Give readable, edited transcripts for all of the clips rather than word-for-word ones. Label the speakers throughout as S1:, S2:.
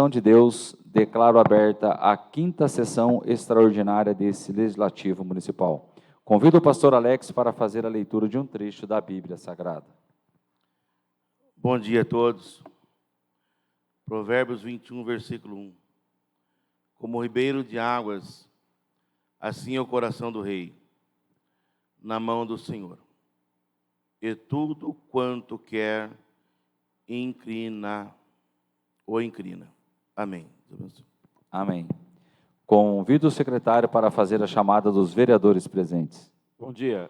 S1: permissão de Deus, declaro aberta a 5ª sessão extraordinária desse Legislativo Municipal. Convido o pastor Alex para fazer a leitura de um trecho da Bíblia Sagrada.
S2: Bom dia a todos. Provérbios 21, versículo 1. Como ribeiro de águas, assim é o coração do rei, na mão do Senhor. E tudo quanto quer, inclina. Amém.
S1: Amém. Convido o secretário para fazer a chamada dos vereadores presentes.
S3: Bom dia.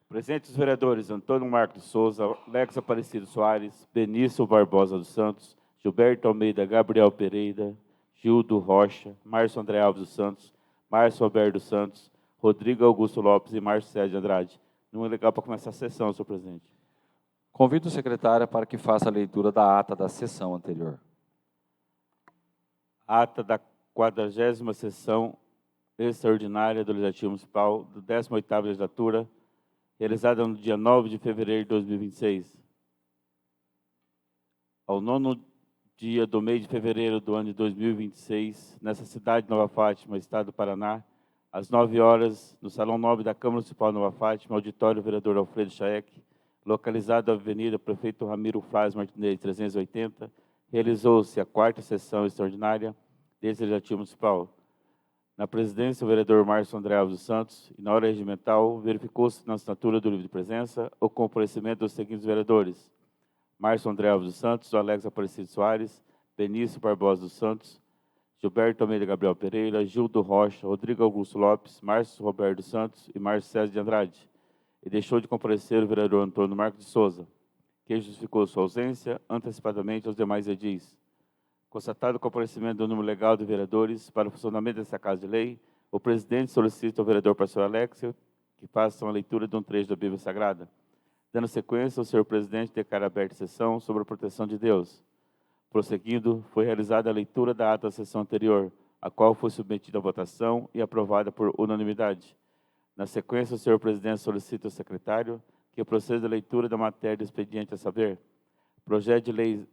S3: Presentes os vereadores Antônio Marcos de Souza, Alex Aparecido Soares, Benício Barbosa dos Santos, Gilberto Almeida, Gabriel Pereira, Gildo Rocha, Márcio André Alves dos Santos, Márcio Alberto dos Santos, Rodrigo Augusto Lopes e Márcio César de Andrade. Não é legal para começar a sessão, senhor presidente.
S1: Convido o secretário para que faça a leitura da ata da sessão anterior.
S3: Ata da 40ª sessão extraordinária do Legislativo Municipal da 18ª legislatura, realizada no dia 9 de fevereiro de 2026. Ao 9º dia do mês de fevereiro do ano de 2026, nessa cidade de Nova Fátima, estado do Paraná, às 9 horas, no Salão 9 da Câmara Municipal de Nova Fátima, auditório vereador Alfredo Chaek, localizado na Avenida Prefeito Ramiro Flávio Martinez, 380, realizou-se a 4ª sessão extraordinária desse Legislativo Municipal. Na presidência, o vereador Márcio André Alves dos Santos, e na hora regimental, verificou-se na assinatura do livro de presença o comparecimento dos seguintes vereadores: Márcio André Alves dos Santos, Alex Aparecido Soares, Benício Barbosa dos Santos, Gilberto Almeida Gabriel Pereira, Gildo Rocha, Rodrigo Augusto Lopes, Márcio Roberto dos Santos e Márcio César de Andrade. E deixou de comparecer o vereador Antônio Marcos de Souza, que justificou sua ausência antecipadamente aos demais edis. Constatado o comparecimento do número legal de vereadores para o funcionamento dessa Casa de Lei, o presidente solicita ao vereador pastor Alex que faça uma leitura de um trecho da Bíblia Sagrada. Dando sequência, o senhor presidente declara aberta a sessão sobre a proteção de Deus. Prosseguindo, foi realizada a leitura da ata da sessão anterior, a qual foi submetida à votação e aprovada por unanimidade. Na sequência, o senhor presidente solicita ao secretário que proceda à leitura da matéria do expediente, a saber, projeto de lei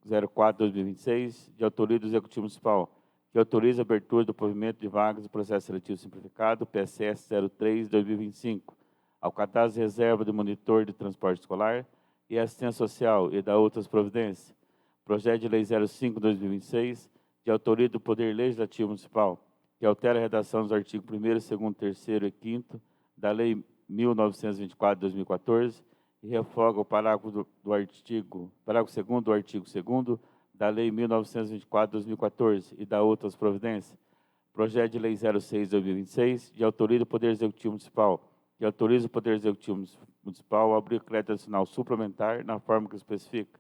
S3: 04/2026, de autoria do Executivo Municipal, que autoriza a abertura do provimento de vagas do processo seletivo simplificado, PSS 03/2025, ao cadastro de reserva de monitor de transporte escolar e assistência social e da outras providências. Projeto de lei 05/2026, de autoria do Poder Legislativo Municipal, que altera a redação dos artigos 1º, 2º, 3º e 5º da Lei 1924/2014 e revoga o parágrafo parágrafo 2º do artigo 2º da Lei 1924/2014 e da outras providências. Projeto de lei 06/2026, de autoria do Poder Executivo Municipal, que autoriza o Poder Executivo Municipal a abrir crédito adicional suplementar na forma que especifica.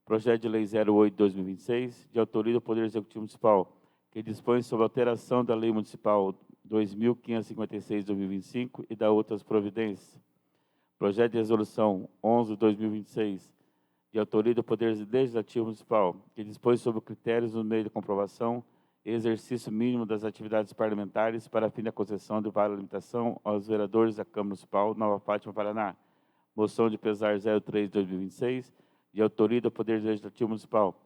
S3: Projeto de lei 08/2026, de autoria do Poder Executivo Municipal, que dispõe sobre a alteração da Lei Municipal 2.556/2025 e da outras providências. Projeto de resolução 11/2026, de autoria do Poder Legislativo Municipal, que dispõe sobre critérios no meio de comprovação e exercício mínimo das atividades parlamentares para fim da concessão de vale limitação aos vereadores da Câmara Municipal Nova Fátima, Paraná. Moção de pesar 03/2026, de autoria do Poder Legislativo Municipal,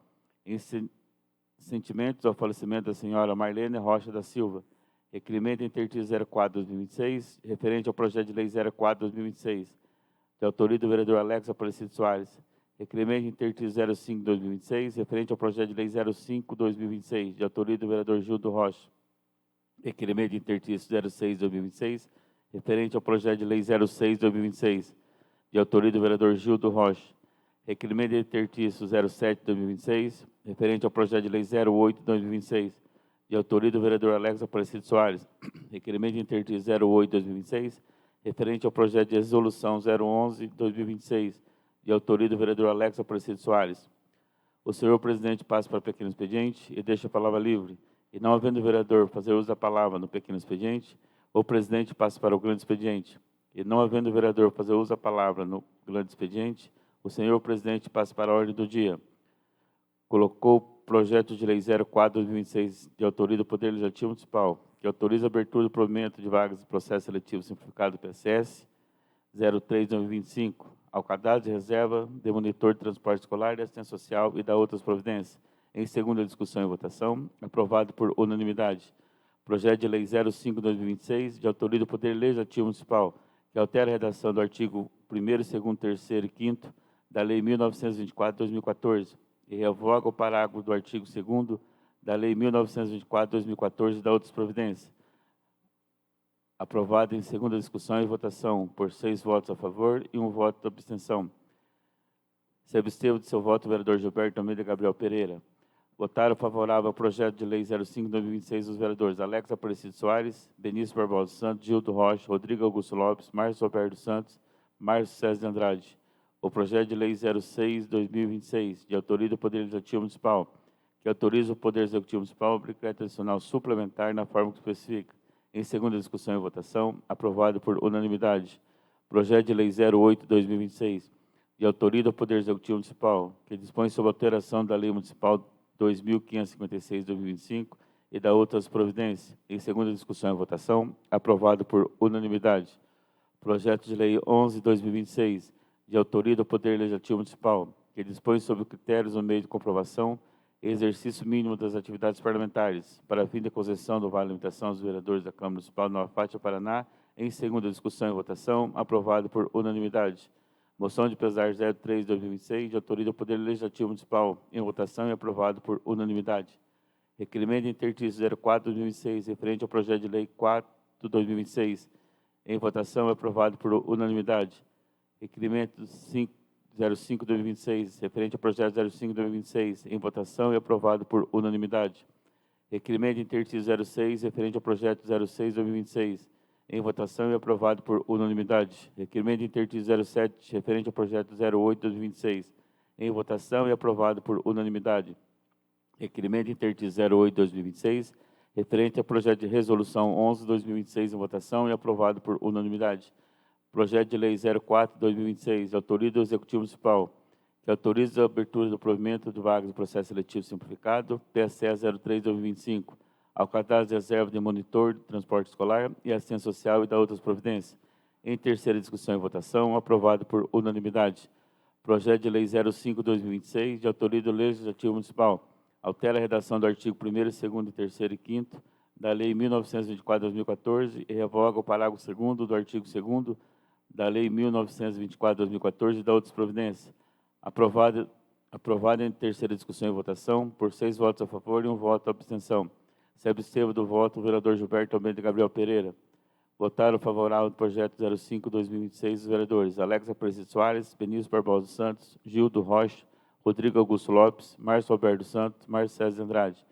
S3: em sentimentos ao falecimento da senhora Marlene Rocha da Silva. Requerimento intertido 04/2026, referente ao projeto de lei 04/2026, de autoria do vereador Alex Aparecido Soares. Requerimento intertido 05/2026, referente ao projeto de lei 05/2026, de autoria do vereador Gildo Rocha. Requerimento intertido 06/2026, referente ao projeto de lei 06/2026, de autoria do vereador Gildo Rocha. Requerimento intertido 07/2026, referente ao projeto de lei 08/2026, de autoria do vereador Alex Aparecido Soares. Requerimento intertido 08/2026, referente ao projeto de resolução 011/2026, de autoria do vereador Alex Aparecido Soares. O senhor presidente passa para o pequeno expediente e deixa a palavra livre. E não havendo o vereador fazer uso da palavra no pequeno expediente, o presidente passa para o grande expediente. E não havendo o vereador fazer uso da palavra no grande expediente, o senhor presidente passa para a ordem do dia. Colocou o projeto de lei 04/2026, de autoria do Poder Legislativo Municipal, que autoriza a abertura do provimento de vagas de processo seletivo simplificado do PSS 03/2025, ao cadastro de reserva de monitor de transporte escolar e assistência social e da outras providências, Em segunda discussão e votação, aprovado por unanimidade. Projeto de Lei 05/2026, de autoria do Poder Legislativo Municipal, que altera a redação do artigo 1º, 2º, 3º e 5º da Lei 1924/2014 e revoga o parágrafo do artigo 2º da Lei 1924/2014 e da outras providências. Aprovado em segunda discussão e votação, por 6 votos a favor e 1 voto de abstenção. Se absteve de seu voto o vereador Gilberto Almeida Gabriel Pereira. Votaram favorável ao projeto de lei 05/2026 os vereadores Alex Aparecido Soares, Benício Barbosa Santos, Gildo Rocha, Rodrigo Augusto Lopes, Márcio Roberto Santos, Márcio César de Andrade. O projeto de lei 06/2026, de autoria do Poder Legislativo Municipal, que autoriza o Poder Executivo Municipal a decreto adicional suplementar na forma que especifica. Em segunda discussão e votação, aprovado por unanimidade. Projeto de lei 08/2026, de autoria do Poder Executivo Municipal, que dispõe sobre a alteração da Lei Municipal 2.556/2025 e da outras providências. Em segunda discussão e votação, aprovado por unanimidade. Projeto de lei 11/2026, de autoria do Poder Legislativo Municipal, que dispõe sobre critérios no meio de comprovação e exercício mínimo das atividades parlamentares, para fim de concessão do vale alimentação aos vereadores da Câmara Municipal de Nova Fátima, Paraná, em segunda discussão e votação, aprovado por unanimidade. Moção de pesar 03/2026, de autoria do Poder Legislativo Municipal, em votação e aprovado por unanimidade. Requerimento intertício 04/2026, referente ao projeto de lei 4/2026, em votação e aprovado por unanimidade. Requerimento 05/2026, referente ao projeto 05/2026, em votação e aprovado por unanimidade. Requerimento intertício 06, referente ao projeto 06/2026, em votação e aprovado por unanimidade. Requerimento intertício 07, referente ao projeto 08/2026, em votação e aprovado por unanimidade. Requerimento intertício 08/2026, referente ao projeto de resolução 11/2026, em votação e aprovado por unanimidade. Projeto de lei 04/2026, de autoria do Executivo Municipal, que autoriza a abertura do provimento de vagas do processo seletivo simplificado, PSE 03/2025, ao cadastro de reserva de monitor de transporte escolar e assistência social e da outras providências. Em terceira discussão e votação, aprovado por unanimidade. Projeto de lei 05/2026, de autoria do Legislativo Municipal, altera a redação do artigo 1º, 2º, 3º e 5º da Lei 1924/2014 e revoga o parágrafo 2º do artigo 2º da Lei 1924/2014 e da outras providências. Aprovado em terceira discussão e votação, por 6 votos a favor e 1 voto de abstenção. Se absteve do voto o vereador Gilberto Almeida Gabriel Pereira. Votaram favorável ao projeto 05/2026 os vereadores Alex Aparecido Soares, Benício Barbosa Santos, Gildo Rocha, Rodrigo Augusto Lopes, Márcio Roberto Santos, Márcio César de Andrade.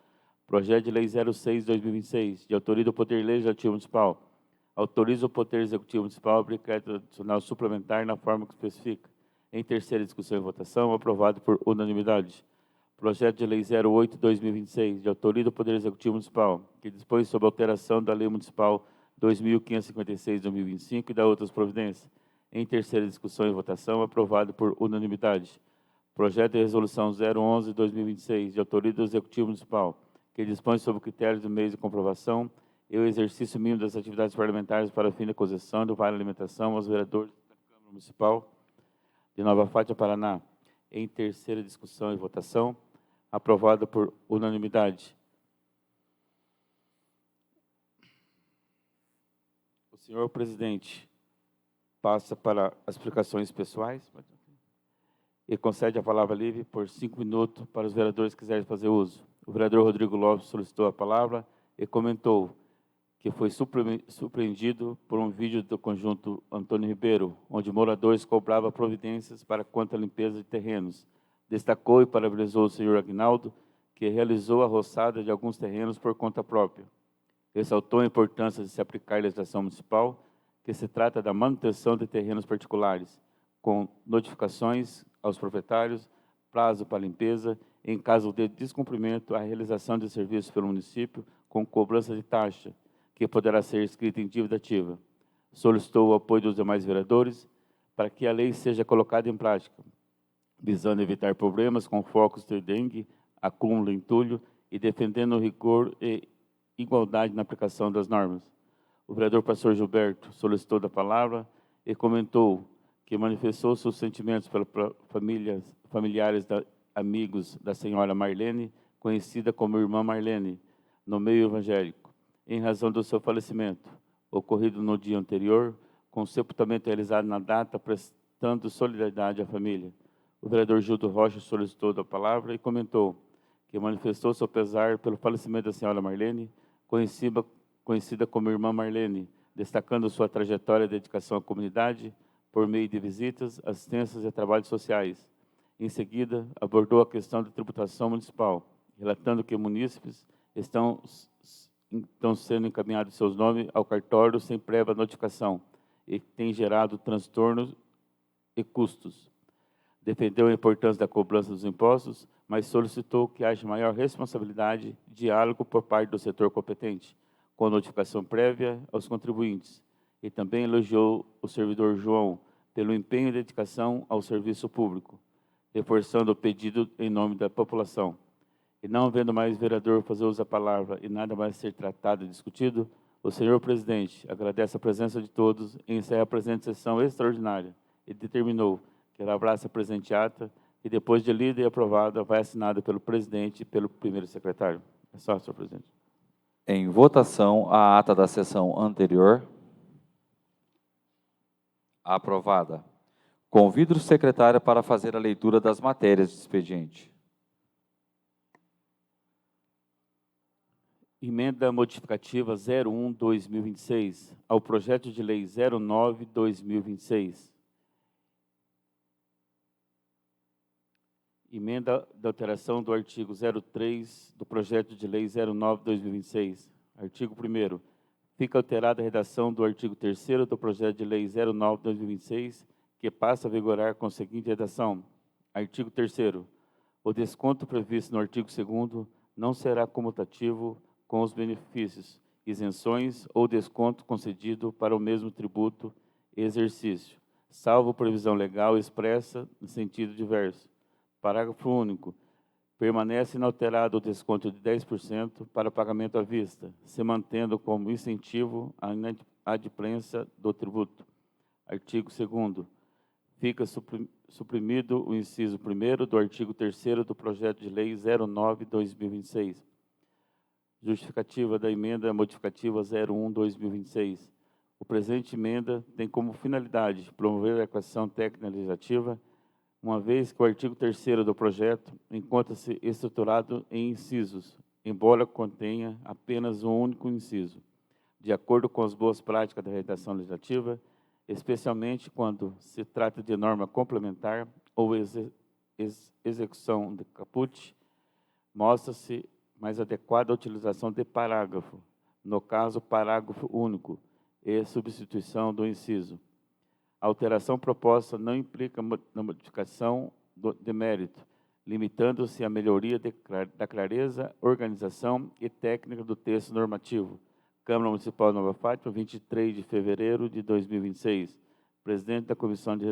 S3: Projeto de lei 06/2026, de autoria do Poder Legislativo Municipal, autoriza o Poder Executivo Municipal a decreto adicional suplementar na forma que especifica. Em terceira discussão e votação, aprovado por unanimidade. Projeto de lei 08/2026, de autoria do Poder Executivo Municipal, que dispõe sobre a alteração da Lei Municipal 2.556/2025 e da outras providências. Em terceira discussão e votação, aprovado por unanimidade. Projeto de resolução 011/2026, de autoria do Executivo Municipal, que dispõe sobre critérios do meio de comprovação e o exercício mínimo das atividades parlamentares para fim de concessão do vale alimentação aos vereadores da Câmara Municipal de Nova Fátima, Paraná. Em terceira discussão e votação, aprovado por unanimidade. O senhor presidente passa para as explicações pessoais e concede a palavra livre por 5 minutos para os vereadores que quiserem fazer uso. O vereador Rodrigo Lopes solicitou a palavra e comentou que foi surpreendido por um vídeo do conjunto Antônio Ribeiro, onde moradores cobravam providências para quanto à limpeza de terrenos. Destacou e parabenizou o senhor Aguinaldo, que realizou a roçada de alguns terrenos por conta própria. Ressaltou a importância de se aplicar a legislação municipal, que se trata da manutenção de terrenos particulares, com notificações aos proprietários, prazo para limpeza, em caso de descumprimento, a realização de serviços pelo município com cobrança de taxa, que poderá ser escrita em dívida ativa. Solicitou o apoio dos demais vereadores para que a lei seja colocada em prática, visando evitar problemas com focos de dengue, acúmulo, entulho e defendendo o rigor e igualdade na aplicação das normas. O vereador pastor Gilberto solicitou da palavra e comentou que manifestou seus sentimentos pelas familiares amigos da senhora Marlene, conhecida como Irmã Marlene, no meio evangélico, em razão do seu falecimento, ocorrido no dia anterior, com o sepultamento realizado na data, prestando solidariedade à família. O vereador Gildo Rocha solicitou a palavra e comentou que manifestou seu pesar pelo falecimento da senhora Marlene, conhecida como Irmã Marlene, destacando sua trajetória e dedicação à comunidade por meio de visitas, assistências e trabalhos sociais. Em seguida, abordou a questão da tributação municipal, relatando que munícipes estão sendo encaminhados seus nomes ao cartório sem prévia notificação e tem gerado transtornos e custos. Defendeu a importância da cobrança dos impostos, mas solicitou que haja maior responsabilidade e diálogo por parte do setor competente, com notificação prévia aos contribuintes. E também elogiou o servidor João pelo empenho e dedicação ao serviço público, reforçando o pedido em nome da população. E não havendo mais vereador fazer uso da palavra e nada mais ser tratado e discutido, o senhor presidente agradece a presença de todos e encerra a presente sessão extraordinária e determinou que ela abraça a presente ata e, depois de lida e aprovada, vai assinada pelo presidente e pelo primeiro secretário. É só, senhor presidente.
S1: Em votação, a ata da sessão anterior. Aprovada. Convido o secretário para fazer a leitura das matérias de expediente.
S3: Emenda modificativa 01/2026 ao projeto de lei 09/2026. Emenda da alteração do artigo 03 do projeto de lei 09/2026. Artigo 1º. Fica alterada a redação do artigo 3º do projeto de lei 09/2026, que passa a vigorar com a seguinte redação. Artigo 3º. O desconto previsto no artigo 2º não será comutativo com os benefícios, isenções ou desconto concedido para o mesmo tributo e exercício, salvo previsão legal expressa no sentido diverso. Parágrafo único. Permanece inalterado o desconto de 10% para pagamento à vista, se mantendo como incentivo a inadimplência do tributo. Artigo 2º. Fica suprimido o inciso 1º do artigo 3º do projeto de lei 09/2026. Justificativa da emenda modificativa 01/2026. O presente emenda tem como finalidade promover a adequação técnica legislativa, uma vez que o artigo 3º do projeto encontra-se estruturado em incisos, embora contenha apenas um único inciso, de acordo com as boas práticas da redação legislativa, especialmente quando se trata de norma complementar ou execução de caput, mostra-se mais adequada a utilização de parágrafo, no caso, parágrafo único, e substituição do inciso. A alteração proposta não implica na modificação de mérito, limitando-se à melhoria da clareza, organização e técnica do texto normativo. Câmara Municipal de Nova Fátima, 23 de fevereiro de 2026. Presidente da Comissão de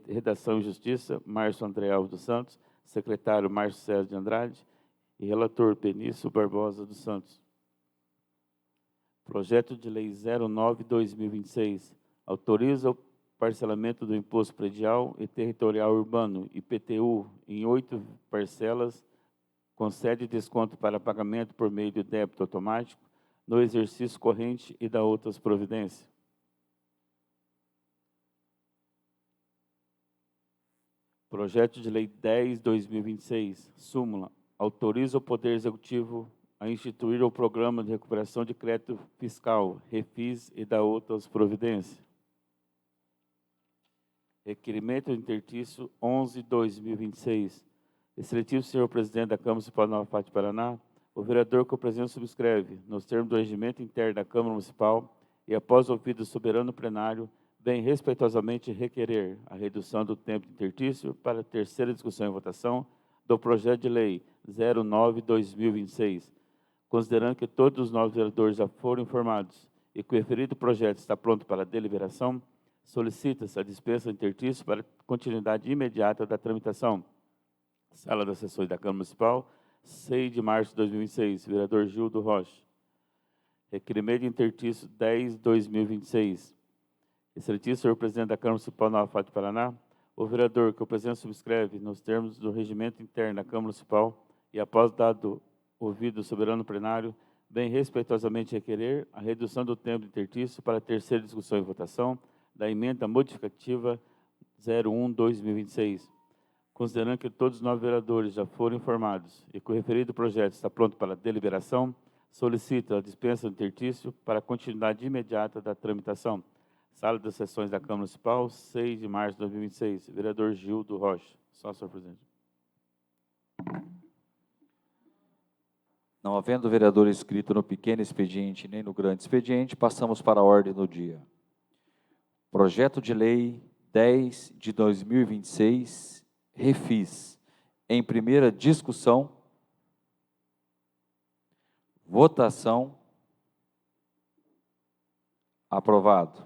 S3: Redação e Justiça, Márcio André Alves dos Santos. Secretário, Márcio César de Andrade. E relator, Benício Barbosa dos Santos. Projeto de Lei 09/2026. Autoriza o parcelamento do Imposto Predial e Territorial Urbano, IPTU, em 8 parcelas, concede desconto para pagamento por meio de débito automático no exercício corrente e da outras providências. Projeto de Lei 10/2026, súmula, autoriza o Poder Executivo a instituir o Programa de Recuperação de Crédito Fiscal, REFIS, e da outras providências. Requerimento intertício 11/2026. Excelentíssimo senhor presidente da Câmara Municipal de Nova Fátima, Paraná, o vereador que o presidente subscreve, nos termos do regimento interno da Câmara Municipal e após ouvido o soberano plenário, vem respeitosamente requerer a redução do tempo de intertício para a terceira discussão e votação do projeto de lei 09/2026. Considerando que todos os novos vereadores já foram informados e que o referido projeto está pronto para deliberação, solicita-se a dispensa de intertício para continuidade imediata da tramitação. Sala das Sessões da Câmara Municipal, 6 de março de 2026, vereador Gildo Rocha. Requerimento de intertício 10/2026. Excelentíssimo senhor presidente da Câmara Municipal de Nova Fátima, Paraná, o vereador que o presidente subscreve, nos termos do regimento interno da Câmara Municipal, e, após dado ouvido o soberano plenário, bem respeitosamente requerer a redução do tempo interstício para a terceira discussão e votação da emenda modificativa 01/2026. Considerando que todos os 9 vereadores já foram informados e que o referido projeto está pronto para deliberação, solicito a dispensa do interstício para a continuidade imediata da tramitação. Sala das Sessões da Câmara Municipal, 6 de março de 2026. Vereador Gildo Rocha. Só, senhor presidente.
S1: Não havendo vereador inscrito no pequeno expediente nem no grande expediente, passamos para a ordem do dia. Projeto de Lei 10 de 2026, refis. Em primeira discussão, votação, aprovado.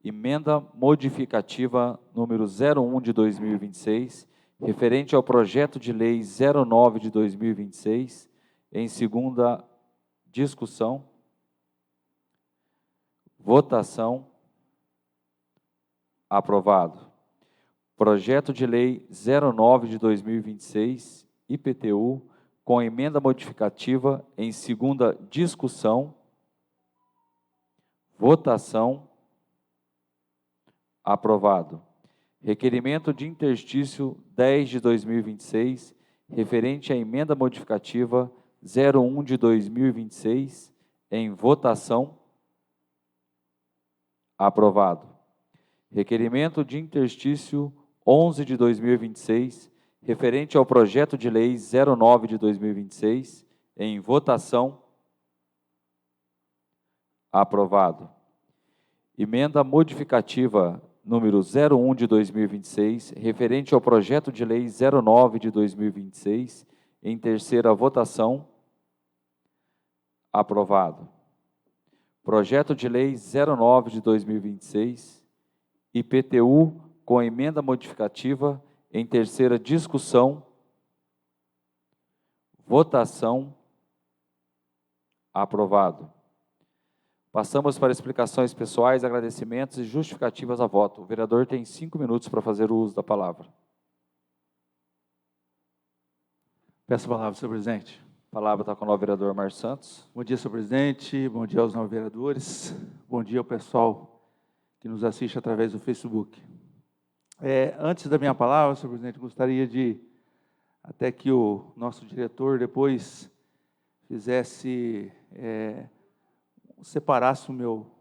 S1: Emenda modificativa número 01 de 2026, referente ao projeto de lei 09 de 2026, em segunda discussão, votação, aprovado. Projeto de lei 09 de 2026, IPTU, com emenda modificativa em segunda discussão, votação, aprovado. Requerimento de interstício 10 de 2026, referente à emenda modificativa 01 de 2026, em votação, aprovado. Requerimento de interstício 11 de 2026, referente ao projeto de lei 09 de 2026, em votação, aprovado. Emenda modificativa número 01 de 2026, referente ao projeto de lei 09 de 2026, em terceira votação, aprovado. Projeto de lei 09 de 2026, IPTU, com emenda modificativa, em terceira discussão, votação, aprovado. Passamos para explicações pessoais, agradecimentos e justificativas a voto. O vereador tem 5 minutos para fazer o uso da palavra.
S4: Peço a palavra, senhor presidente.
S1: A palavra está com o novo vereador Márcio Santos.
S4: Bom dia, senhor presidente. Bom dia aos novos vereadores. Bom dia ao pessoal que nos assiste através do Facebook. Antes da minha palavra, senhor presidente, gostaria de, até que o nosso diretor depois fizesse, separasse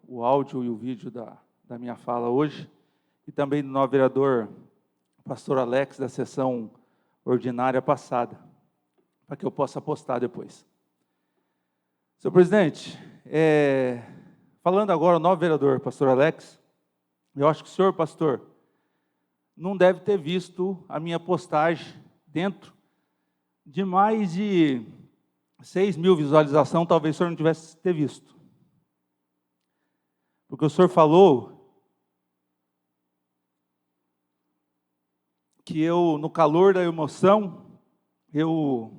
S4: o áudio e o vídeo da minha fala hoje, e também do novo vereador pastor Alex, da sessão ordinária passada, para que eu possa postar depois. Senhor presidente, falando agora o novo vereador pastor Alex, eu acho que o senhor, pastor, não deve ter visto a minha postagem dentro de mais de 6.000 visualizações, talvez o senhor não tivesse ter visto. Porque o senhor falou que eu, no calor da emoção, eu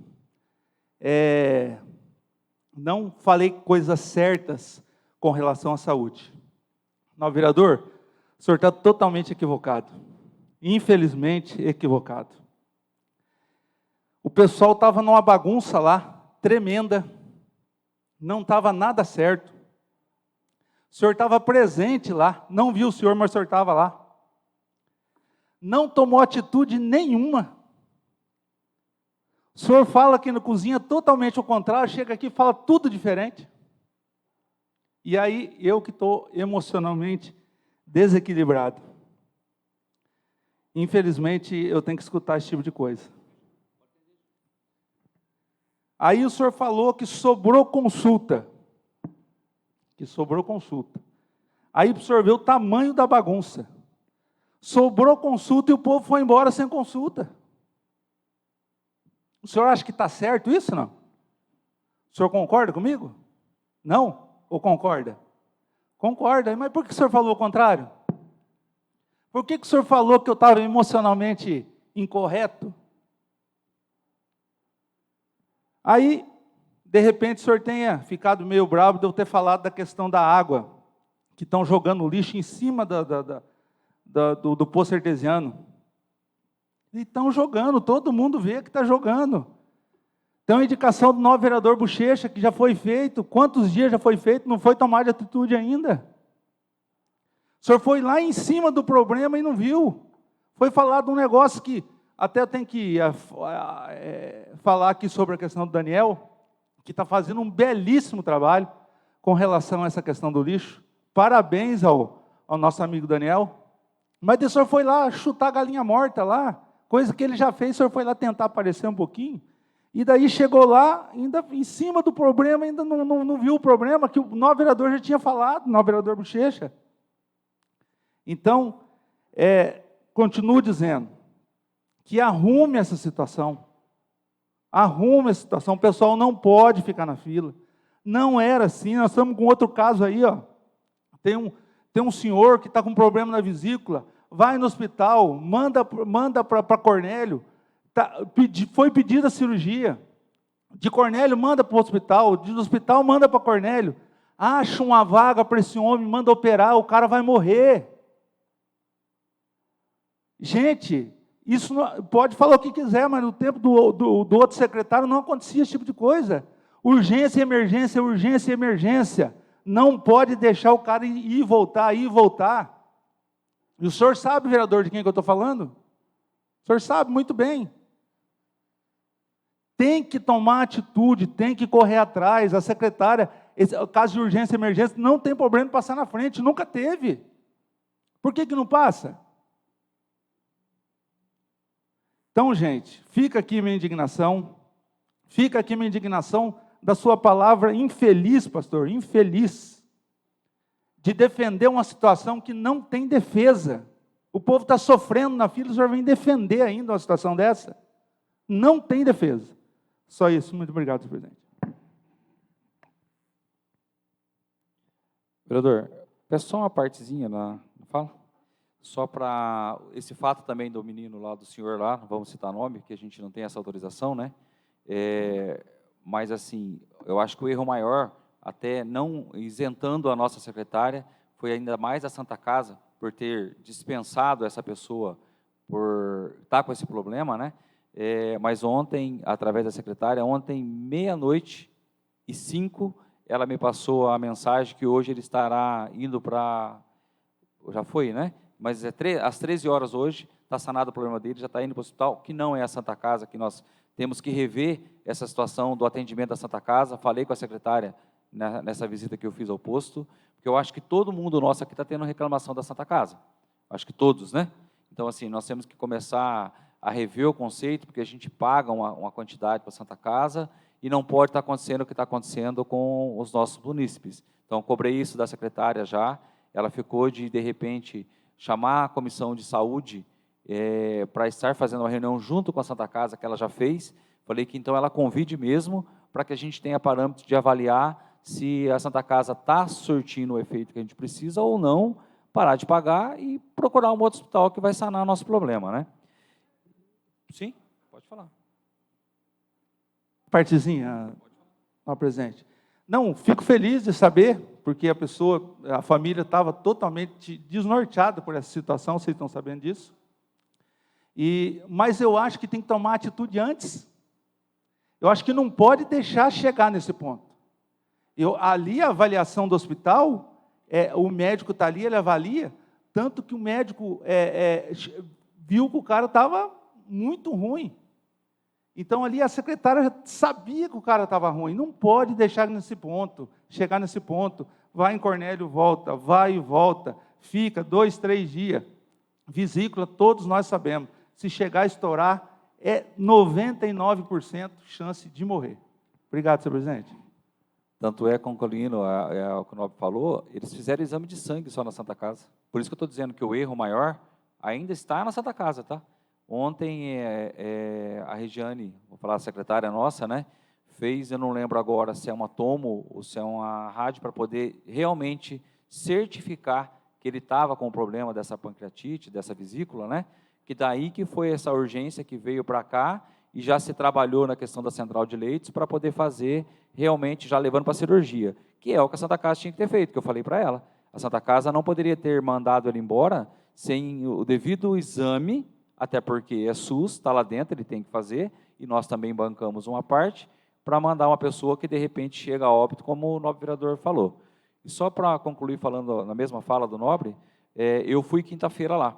S4: não falei coisas certas com relação à saúde. Novo vereador, o senhor está totalmente equivocado. Infelizmente, equivocado. O pessoal estava numa bagunça lá, tremenda, não estava nada certo. O senhor estava presente lá, não viu o senhor, mas o senhor estava lá. Não tomou atitude nenhuma. O senhor fala aqui na cozinha totalmente ao contrário, chega aqui e fala tudo diferente. E aí, eu que estou emocionalmente desequilibrado. Infelizmente, eu tenho que escutar esse tipo de coisa. Aí o senhor falou que sobrou consulta. Aí o senhor vê o tamanho da bagunça. Sobrou consulta e o povo foi embora sem consulta. O senhor acha que está certo isso, não? O senhor concorda comigo? Não? Ou concorda? Concorda. Mas por que o senhor falou o contrário? Por que o senhor falou que eu estava emocionalmente incorreto? Aí, de repente, o senhor tenha ficado meio bravo de eu ter falado da questão da água, que estão jogando lixo em cima do poço artesiano. E estão jogando, todo mundo vê que está jogando. Tem uma indicação do novo vereador Bochecha, que já foi feito. Quantos dias já foi feito? Não foi tomada atitude ainda. O senhor foi lá em cima do problema e não viu. Foi falado um negócio que, até eu tenho que falar aqui sobre a questão do Daniel, que está fazendo um belíssimo trabalho com relação a essa questão do lixo. Parabéns ao nosso amigo Daniel. Mas o senhor foi lá chutar a galinha morta lá, coisa que ele já fez, o senhor foi lá tentar aparecer um pouquinho. E daí chegou lá, ainda em cima do problema, ainda não viu o problema, que o novo vereador já tinha falado, o novo vereador Bochecha. Então, continuo dizendo que arrume essa situação. Arrume essa situação. O pessoal não pode ficar na fila. Não era assim. Nós estamos com outro caso aí, ó. Tem um senhor que está com problema na vesícula, vai no hospital, manda para Cornélio. Foi pedida a cirurgia. De Cornélio, manda para o hospital. Do hospital, manda para Cornélio. Acha uma vaga para esse homem, manda operar, o cara vai morrer. Gente, isso não, pode falar o que quiser, mas no tempo do outro secretário não acontecia esse tipo de coisa. Urgência e emergência, urgência e emergência. Não pode deixar o cara ir e voltar, ir e voltar. E o senhor sabe, vereador, de quem que eu estou falando? O senhor sabe muito bem. Tem que tomar atitude, tem que correr atrás. A secretária, caso de urgência e emergência, não tem problema de passar na frente, nunca teve. Por que não passa? Então, gente, fica aqui minha indignação da sua palavra infeliz, pastor, infeliz, de defender uma situação que não tem defesa. O povo está sofrendo na fila, o senhor vem defender ainda uma situação dessa? Não tem defesa. Só isso, muito obrigado, senhor presidente.
S1: Vereador, peço só uma partezinha na fala. Só para esse fato também do menino lá, do senhor lá, não vamos citar nome, que a gente não tem essa autorização, né? Mas, assim, eu acho que o erro maior, até não isentando a nossa secretária, foi ainda mais a Santa Casa, por ter dispensado essa pessoa por estar com esse problema, né? Mas ontem, através da secretária, ontem, 00:05, ela me passou a mensagem que hoje ele estará indo para... Já foi, né? Mas às 13 horas hoje, está sanado o problema dele, já está indo para o hospital, que não é a Santa Casa, que nós temos que rever essa situação do atendimento da Santa Casa. Falei com a secretária nessa visita que eu fiz ao posto, porque eu acho que todo mundo nosso aqui está tendo reclamação da Santa Casa. Acho que todos, né? Então, assim, nós temos que começar a rever o conceito, porque a gente paga uma quantidade para a Santa Casa e não pode estar acontecendo o que está acontecendo com os nossos munícipes. Então, cobrei isso da secretária já, ela ficou de repente, chamar a Comissão de Saúde para estar fazendo uma reunião junto com a Santa Casa, que ela já fez. Falei que então ela convide mesmo, para que a gente tenha parâmetros de avaliar se a Santa Casa está surtindo o efeito que a gente precisa ou não, parar de pagar e procurar um outro hospital que vai sanar nosso problema, né? Sim, pode falar.
S4: Partezinha, não, presidente. Não, fico feliz de saber, porque a família estava totalmente desnorteada por essa situação, vocês estão sabendo disso. Mas eu acho que tem que tomar atitude antes. Eu acho que não pode deixar chegar nesse ponto. Ali a avaliação do hospital, o médico está ali, ele avalia, tanto que o médico viu que o cara estava muito ruim. Então, ali a secretária já sabia que o cara estava ruim. Não pode deixar chegar nesse ponto. Vai em Cornélio, volta, vai e volta. Fica 2, 3 dias. Vesícula, todos nós sabemos. Se chegar a estourar, 99% chance de morrer. Obrigado, senhor presidente.
S1: Tanto concluindo o que o Nobre falou, eles fizeram exame de sangue só na Santa Casa. Por isso que eu estou dizendo que o erro maior ainda está na Santa Casa, tá? Ontem, a Regiane, vou falar a secretária nossa, né, fez, eu não lembro agora se é uma tomo ou se é uma rádio, para poder realmente certificar que ele estava com o problema dessa pancreatite, dessa vesícula, né, que daí que foi essa urgência que veio para cá e já se trabalhou na questão da central de leitos para poder fazer realmente, já levando para a cirurgia, que é o que a Santa Casa tinha que ter feito, que eu falei para ela. A Santa Casa não poderia ter mandado ele embora sem o devido exame, até porque é SUS, está lá dentro, ele tem que fazer, e nós também bancamos uma parte, para mandar uma pessoa que, de repente, chega a óbito, como o nobre vereador falou. E só para concluir, falando na mesma fala do nobre, eu fui quinta-feira lá,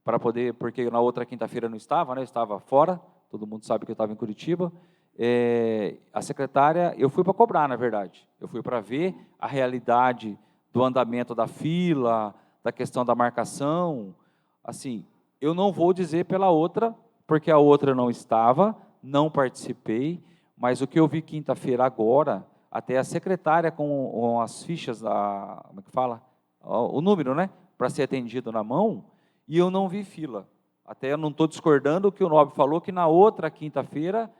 S1: para poder, porque na outra quinta-feira não estava, né, eu estava fora, todo mundo sabe que eu estava em Curitiba. A secretária, eu fui para cobrar, na verdade, eu fui para ver a realidade do andamento da fila, da questão da marcação. Assim, eu não vou dizer pela outra, porque a outra não estava, não participei, mas o que eu vi quinta-feira agora, até a secretária com as fichas, como é que fala? O número, né? Para ser atendido na mão, e eu não vi fila. Até eu não estou discordando o que o nobre falou, que na outra quinta-feira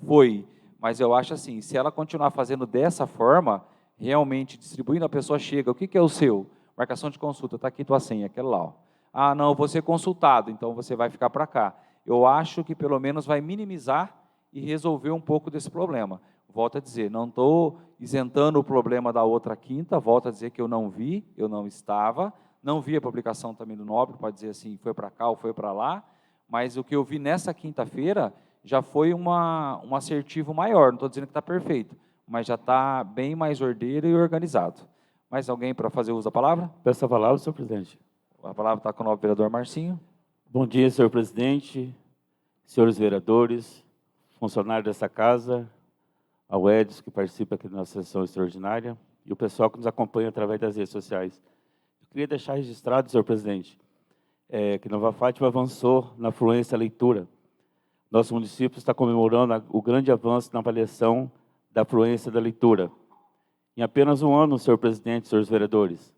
S1: foi. Mas eu acho assim, se ela continuar fazendo dessa forma, realmente distribuindo, a pessoa chega, o que é o seu? Marcação de consulta, está aqui tua senha, aquela lá. Ó. Ah, não, vou ser consultado, então você vai ficar para cá. Eu acho que pelo menos vai minimizar e resolver um pouco desse problema. Volto a dizer, não estou isentando o problema da outra quinta, volto a dizer que eu não vi, eu não estava, não vi a publicação também do nobre, para dizer assim, foi para cá ou foi para lá, mas o que eu vi nessa quinta-feira já foi um assertivo maior, não estou dizendo que está perfeito, mas já está bem mais ordeiro e organizado. Mais alguém para fazer uso da palavra?
S3: Peço a palavra, senhor presidente.
S1: A palavra está com o nobre vereador Marcinho.
S3: Bom dia, senhor presidente, senhores vereadores, funcionários dessa casa, ao Edson, que participa aqui da nossa sessão extraordinária, e o pessoal que nos acompanha através das redes sociais. Eu queria deixar registrado, senhor presidente, que Nova Fátima avançou na fluência à leitura. Nosso município está comemorando o grande avanço na avaliação da fluência da leitura. Em apenas um ano, senhor presidente, senhores vereadores,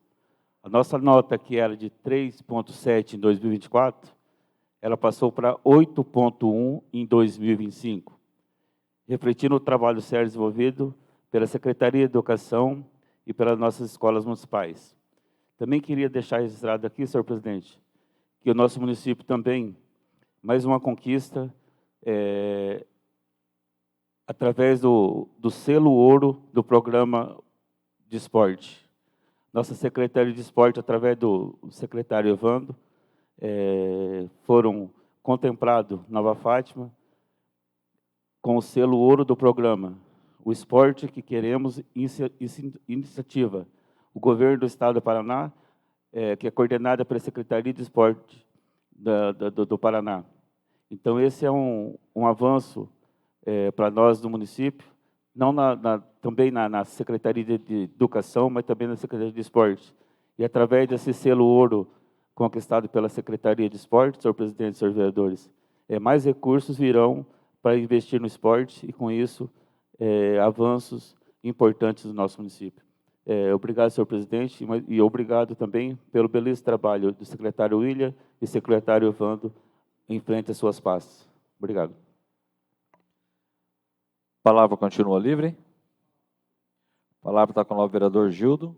S3: a nossa nota, que era de 3,7 em 2024, ela passou para 8,1 em 2025, refletindo o trabalho sério desenvolvido pela Secretaria de Educação e pelas nossas escolas municipais. Também queria deixar registrado aqui, senhor presidente, que o nosso município também, mais uma conquista, através do selo ouro do programa de esporte. Nossa Secretaria de Esporte, através do secretário Evandro, foram contemplados Nova Fátima com o selo ouro do programa. O esporte que queremos, iniciativa. O governo do Estado do Paraná, que é coordenada pela Secretaria de Esporte do Paraná. Então, esse é um avanço para nós do município, não também na Secretaria de Educação, mas também na Secretaria de Esporte. E através desse selo ouro conquistado pela Secretaria de Esporte, senhor presidente, senhores vereadores, mais recursos virão para investir no esporte e, com isso, avanços importantes do nosso município. Obrigado, senhor presidente, e obrigado também pelo belíssimo trabalho do secretário William e secretário Evandro em frente às suas pastas. Obrigado.
S1: A palavra continua livre. A palavra está com o novo vereador Gildo.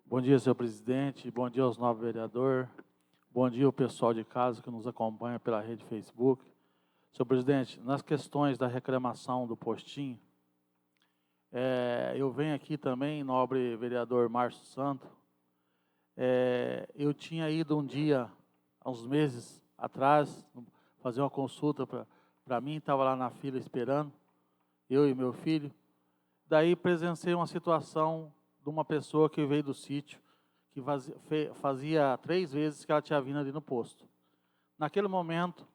S5: Bom dia, senhor presidente. Bom dia aos novos vereadores. Bom dia ao pessoal de casa que nos acompanha pela rede Facebook. Senhor presidente, nas questões da reclamação do postinho, eu venho aqui também, nobre vereador Márcio Santo. Eu tinha ido um dia, há uns meses atrás, fazer uma consulta para mim, estava lá na fila esperando, eu e meu filho. Daí presenciei uma situação de uma pessoa que veio do sítio, que fazia 3 vezes que ela tinha vindo ali no posto. Naquele momento,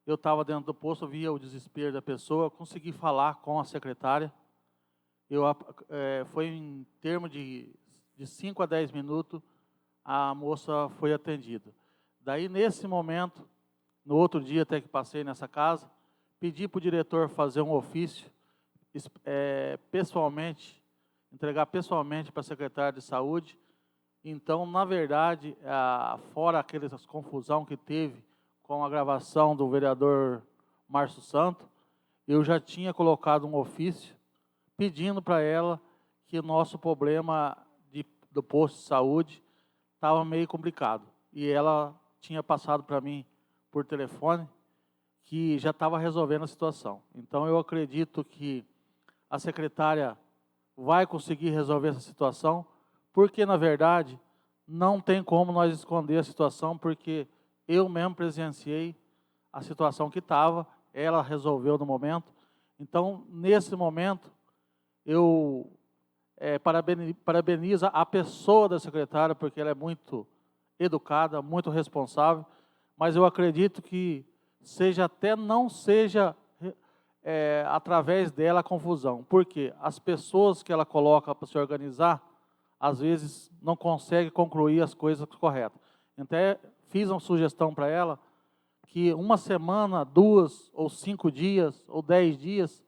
S5: eu estava dentro do posto, via o desespero da pessoa, consegui falar com a secretária. Foi em termos de 5 a 10 minutos, a moça foi atendida. Daí, nesse momento, no outro dia até que passei nessa casa, pedi para o diretor fazer um ofício, pessoalmente, entregar pessoalmente para a secretária de saúde. Então, na verdade, fora aquela confusão que teve com a gravação do vereador Márcio Santo, eu já tinha colocado um ofício pedindo para ela que o nosso problema do posto de saúde estava meio complicado. E ela tinha passado para mim por telefone que já estava resolvendo a situação. Então, eu acredito que a secretária vai conseguir resolver essa situação, Porque, na verdade, não tem como nós esconder a situação, porque eu mesmo presenciei a situação que estava, ela resolveu no momento. Então, nesse momento, eu parabenizo a pessoa da secretária, porque ela é muito educada, muito responsável, mas eu acredito que não seja através dela a confusão, porque as pessoas que ela coloca para se organizar, às vezes não consegue concluir as coisas corretas. Até fiz uma sugestão para ela, que uma semana, 2 ou 5 dias, ou 10 dias,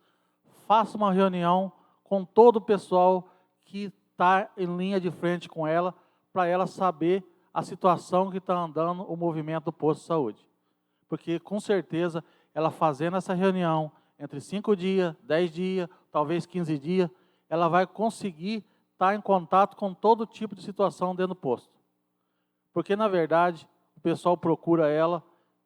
S5: faça uma reunião com todo o pessoal que está em linha de frente com ela, para ela saber a situação que está andando o movimento do posto de saúde. Porque, com certeza, ela fazendo essa reunião, entre 5 dias, 10 dias, talvez 15 dias, ela vai conseguir estar em contato com todo tipo de situação dentro do posto. Porque, na verdade, o pessoal procura ela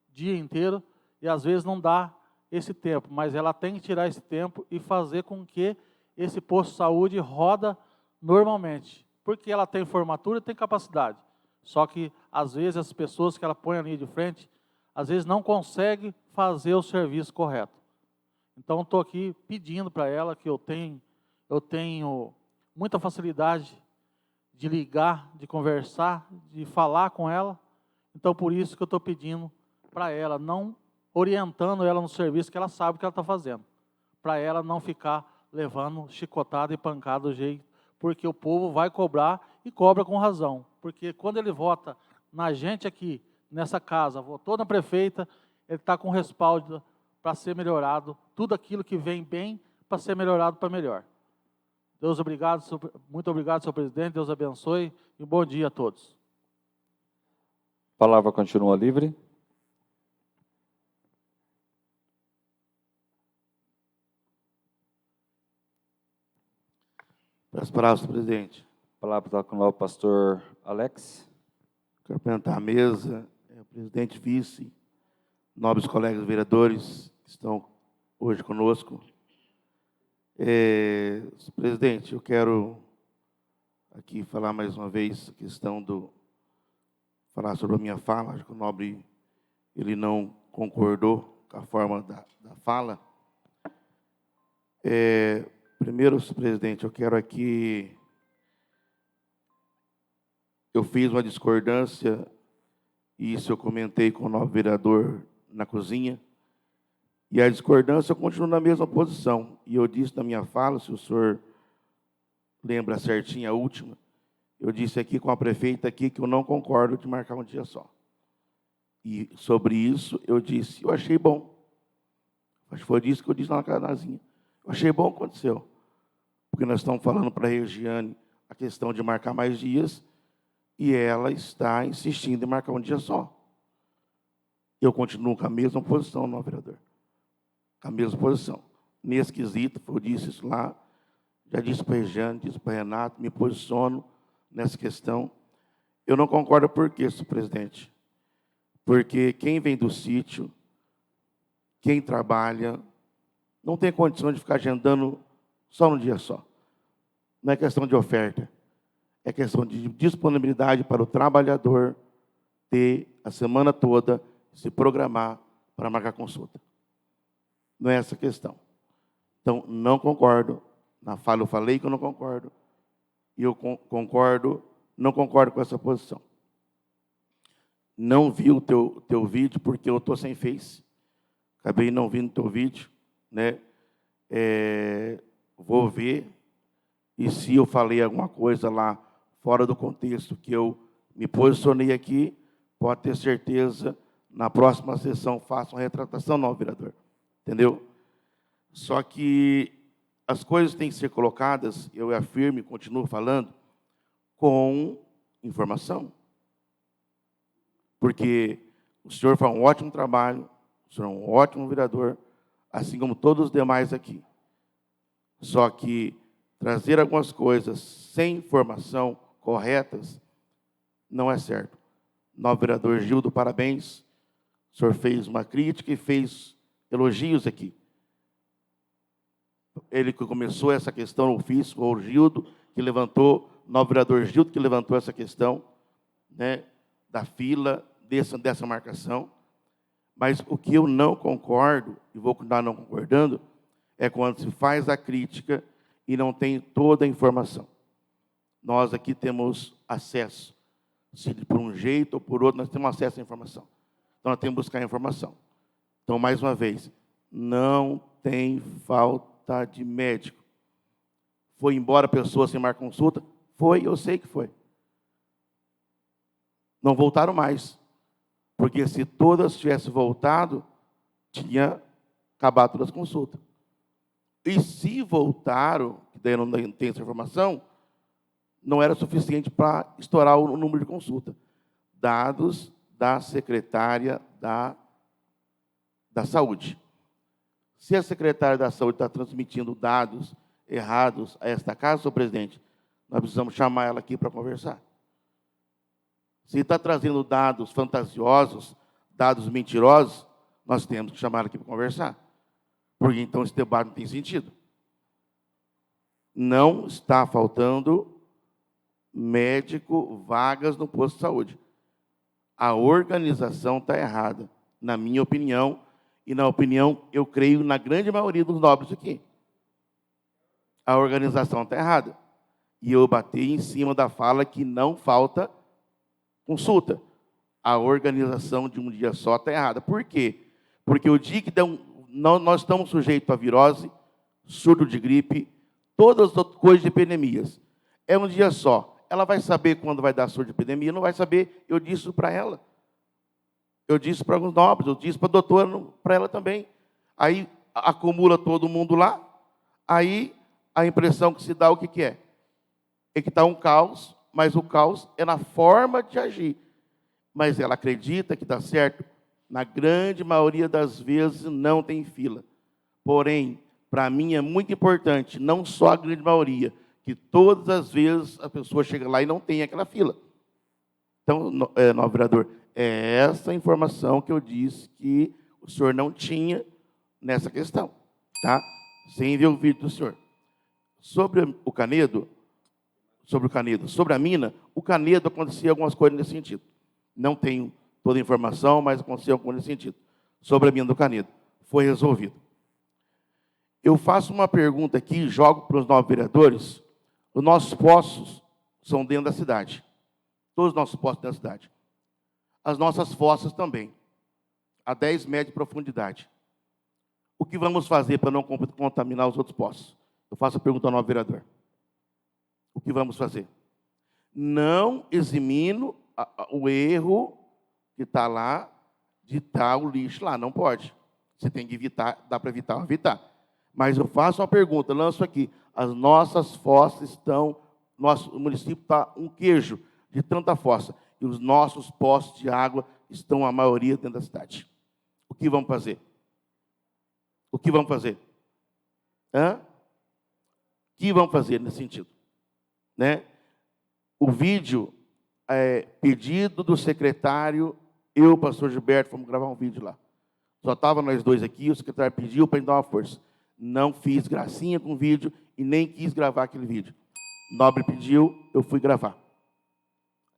S5: o dia inteiro e, às vezes, não dá esse tempo, mas ela tem que tirar esse tempo e fazer com que esse posto de saúde roda normalmente. Porque ela tem formatura e tem capacidade. Só que, às vezes, as pessoas que ela põe ali de frente, às vezes não conseguem fazer o serviço correto. Então, estou aqui pedindo para ela, que eu tenho muita facilidade de ligar, de conversar, de falar com ela. Então, por isso que eu estou pedindo para ela, não orientando ela no serviço que ela sabe que ela está fazendo. Para ela não ficar levando chicotada e pancada do jeito, porque o povo vai cobrar e cobra com razão. Porque quando ele vota na gente aqui, nessa casa, votou na prefeita, ele está com respaldo para ser melhorado, tudo aquilo que vem bem para ser melhorado para melhor. Muito obrigado, senhor presidente, Deus abençoe e bom dia a todos.
S1: A palavra continua livre.
S2: Para as palavras, presidente.
S1: A palavra está com o pastor Alex.
S2: Quero apresentar a mesa, o presidente, vice, nobres colegas vereadores que estão hoje conosco. Presidente, eu quero aqui falar mais uma vez a questão falar sobre a minha fala. Acho que o nobre, ele não concordou com a forma da fala. Primeiro, presidente, eu quero aqui... Eu fiz uma discordância, e isso eu comentei com o novo vereador na cozinha, e a discordância eu continuo na mesma posição. E eu disse na minha fala, se o senhor lembra certinho a última, eu disse aqui com a prefeita aqui que eu não concordo de marcar um dia só. E sobre isso eu disse, eu achei bom. Acho que foi disso que eu disse lá na canazinha. Eu achei bom o que aconteceu. Porque nós estamos falando para a Regiane a questão de marcar mais dias, e ela está insistindo em marcar um dia só. Eu continuo com a mesma posição, não, vereador. Com a mesma posição. Nesse quesito, eu disse isso lá, já disse para a Regiane, disse para o Renato, me posiciono nessa questão. Eu não concordo por quê, senhor presidente? Porque quem vem do sítio, quem trabalha, não tem condição de ficar agendando só num dia só. Não é questão de oferta. É questão de disponibilidade para o trabalhador ter a semana toda, se programar para marcar consulta. Não é essa a questão. Então, não concordo. Na fala eu falei que eu não concordo. E eu não concordo com essa posição. Não vi o teu vídeo, porque eu estou sem Face. Acabei não vendo o teu vídeo, né? Vou ver. E se eu falei alguma coisa lá fora do contexto que eu me posicionei aqui, pode ter certeza, na próxima sessão faço uma retratação, não, vereador. Entendeu? Só que as coisas têm que ser colocadas, eu afirmo e continuo falando, com informação. Porque o senhor faz um ótimo trabalho, o senhor é um ótimo vereador, assim como todos os demais aqui. Só que trazer algumas coisas sem informação corretas não é certo. Novo vereador Gildo, parabéns. O senhor fez uma crítica e fez elogios aqui. Ele que começou essa questão, o Gildo, que levantou novo vereador Gildo que levantou essa questão, né, da fila, dessa marcação. Mas o que eu não concordo, e vou continuar não concordando, é quando se faz a crítica e não tem toda a informação. Nós aqui temos acesso, se por um jeito ou por outro, nós temos acesso à informação. Então, nós temos que buscar a informação. Então, mais uma vez, não tem falta de médico. Foi embora a pessoa sem marcar consulta? Foi, eu sei que foi. Não voltaram mais. Porque se todas tivessem voltado, tinha acabado todas as consultas. E se voltaram, que daí eu não tenho essa informação, não era suficiente para estourar o número de consulta. Dados da secretária da Saúde. Se a secretária da Saúde está transmitindo dados errados a esta casa, senhor presidente, nós precisamos chamar ela aqui para conversar. Se está trazendo dados fantasiosos, dados mentirosos, nós temos que chamar ela aqui para conversar. Porque então esse debate não tem sentido. Não está faltando médico, vagas no posto de saúde. A organização está errada, na minha opinião, e na opinião, eu creio, na grande maioria dos nobres aqui. A organização está errada. E eu bati em cima da fala que não falta consulta. A organização de um dia só está errada. Por quê? Porque o dia que nós estamos sujeitos a virose, surto de gripe, todas as outras coisas de epidemias. É um dia só. Ela vai saber quando vai dar surto de epidemia? Não vai saber. Eu disse isso para ela. Eu disse para alguns nobres, eu disse para a doutora, para ela também. Aí acumula todo mundo lá. Aí a impressão que se dá, o que é? É que está um caos, mas o caos é na forma de agir. Mas ela acredita que dá certo. Na grande maioria das vezes não tem fila. Porém, para mim é muito importante, não só a grande maioria, que todas as vezes a pessoa chega lá e não tem aquela fila. Então, novo vereador, é essa informação que eu disse que o senhor não tinha nessa questão, tá? Sem ver o vídeo do senhor. Sobre o Canedo, sobre a mina, o Canedo acontecia algumas coisas nesse sentido. Não tenho toda a informação, mas aconteceu alguma coisa nesse sentido. Sobre a mina do Canedo. Foi resolvido. Eu faço uma pergunta aqui, jogo para os novos vereadores. Os nossos poços são dentro da cidade. Todos os nossos poços dentro da cidade. As nossas fossas também. A 10 metros de profundidade. O que vamos fazer para não contaminar os outros poços? Eu faço a pergunta ao novo vereador. O que vamos fazer? Não eximindo o erro que está lá de estar o lixo lá. Não pode. Você tem que evitar, dá para evitar. Mas eu faço uma pergunta, lanço aqui. As nossas fossas estão, nosso município está um queijo de tanta fossa. E os nossos postos de água estão, a maioria, dentro da cidade. O que vamos fazer? O que vamos fazer? O que vamos fazer nesse sentido? Né? O vídeo, pedido do secretário, eu e o pastor Gilberto, fomos gravar um vídeo lá. Só estava nós dois aqui, o secretário pediu para a gente dar uma força. Não fiz gracinha com o vídeo e nem quis gravar aquele vídeo. O nobre pediu, eu fui gravar.